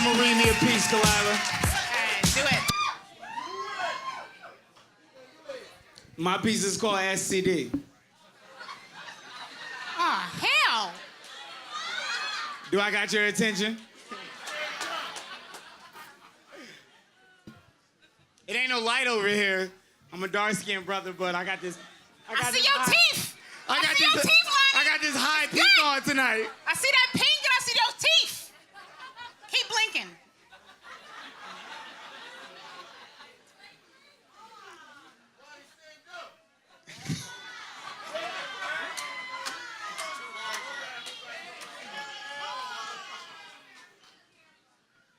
I'm gonna read me a piece, Delilah. All right, do it. My piece is called SCD. Oh, hell. Do I got your attention? It ain't no light over here. I'm a dark-skinned brother, but I got this. I see your teeth. I got see your teeth, Lonnie. I got this high peak on tonight. I see that pink and I see those teeth. Keep blinking.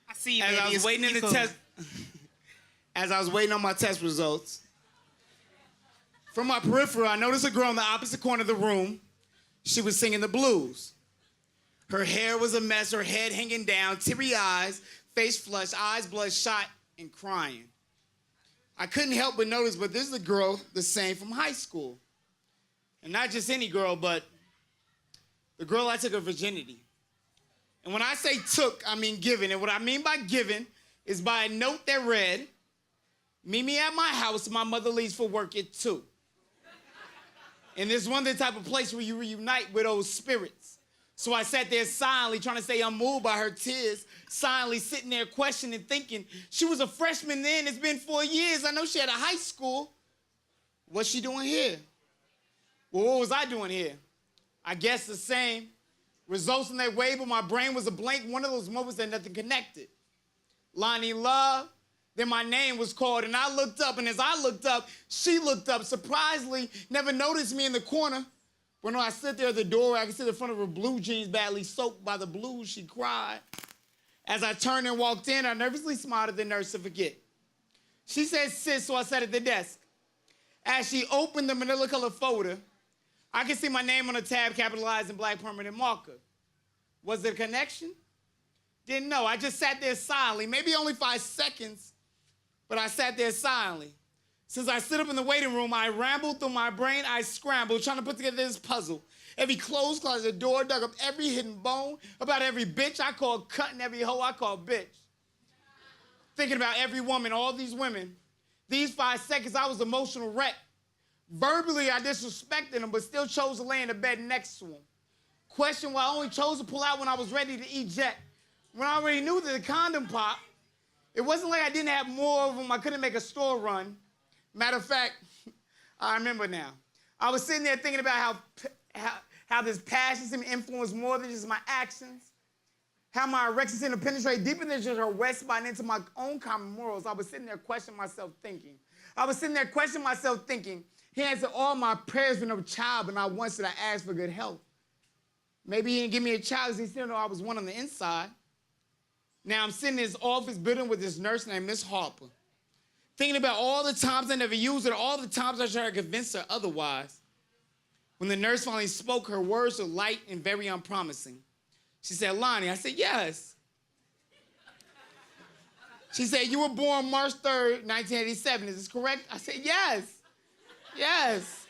I see you, As I baby. was waiting in the test, as I was waiting on my test results, from my peripheral, I noticed a girl in the opposite corner of the room. She was singing the blues. Her hair was a mess, her head hanging down, teary eyes, face flushed, eyes bloodshot, and crying. I couldn't help but notice, but this is a girl the same from high school. And not just any girl, but the girl I took her virginity. And when I say took, I mean given. And what I mean by given is by a note that read, meet me at my house, my mother leaves for work at 2. And this one the type of place where you reunite with those spirits. So I sat there silently, trying to stay unmoved by her tears, silently sitting there questioning, thinking, she was a freshman then, it's been 4 years, I know she had a high school. What's she doing here? Well, what was I doing here? I guess the same. Results in that way, but my brain was a blank, one of those moments that nothing connected. Lonnie Love. Then my name was called, and I looked up, and as I looked up, she looked up, surprisingly, never noticed me in the corner. When I stood there at the door, I could see the front of her blue jeans badly soaked by the blues, she cried. As I turned and walked in, I nervously smiled at the nurse to forget. She said, sit, so I sat at the desk. As she opened the manila-colored folder, I could see my name on a tab capitalized in black permanent marker. Was there a connection? Didn't know. I just sat there silently, maybe only 5 seconds, but I sat there silently. Since I stood up in the waiting room, I rambled through my brain, I scrambled, trying to put together this puzzle. Every closed closet door, dug up every hidden bone, about every bitch I called cunt and every hoe I called bitch. Thinking about every woman, all these women. These 5 seconds, I was emotional wreck. Verbally, I disrespected them, but still chose to lay in the bed next to them. Question why I only chose to pull out when I was ready to eject. When I already knew that the condom popped, it wasn't like I didn't have more of them. I couldn't make a store run. Matter of fact, I remember now. I was sitting there thinking about how this passion seemed to influence more than just my actions. How my erection seemed to penetrate deeper than just her wet spot and into my own common morals. I was sitting there questioning myself thinking. He answered all my prayers for no child, but not once did I ask for good health. Maybe he didn't give me a child because he still know I was one on the inside. Now I'm sitting in his office building with this nurse named Miss Harper, thinking about all the times I never used her, all the times I tried to convince her otherwise. When the nurse finally spoke, her words were light and very unpromising. She said, Lonnie. I said, yes. She said, you were born March 3rd, 1987. Is this correct? I said, yes. Yes.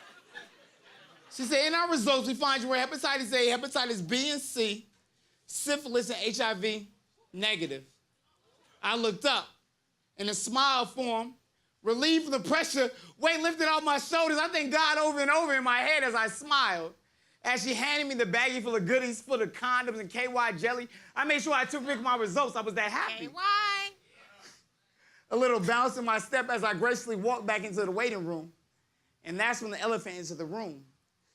She said, in our results, we find you were hepatitis A, hepatitis B and C, syphilis, and HIV negative. I looked up, and a smile formed, relieved from the pressure, weight lifted off my shoulders. I thanked God over and over in my head as I smiled. As she handed me the baggie full of goodies, full of condoms and KY jelly, I made sure I took my results. I was that happy. KY. A little bounce in my step as I gracefully walked back into the waiting room. And that's when the elephant entered the room.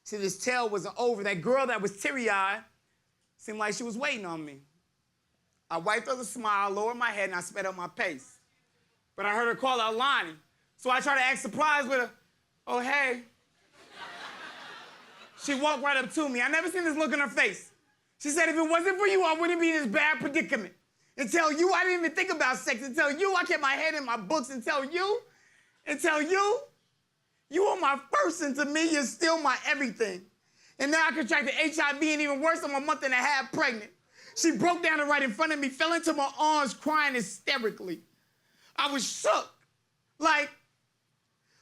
See, this tale wasn't over. That girl that was teary-eyed seemed like she was waiting on me. I wiped out the smile, lowered my head, and I sped up my pace. But I heard her call out Lonnie. So I tried to act surprised with her, oh, hey. She walked right up to me. I never seen this look in her face. She said, if it wasn't for you, I wouldn't be in this bad predicament. And tell you, I didn't even think about sex. And tell you, I kept my head in my books. And tell you, you are my first, and to me, you're still my everything. And now I contracted HIV, and even worse, I'm a month and a half pregnant. She broke down right in front of me, fell into my arms, crying hysterically. I was shook. Like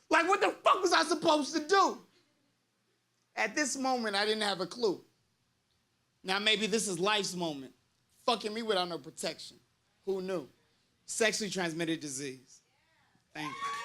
what the fuck was I supposed to do? At this moment, I didn't have a clue. Now, maybe this is life's moment, fucking me without no protection. Who knew? Sexually transmitted disease. Thank you.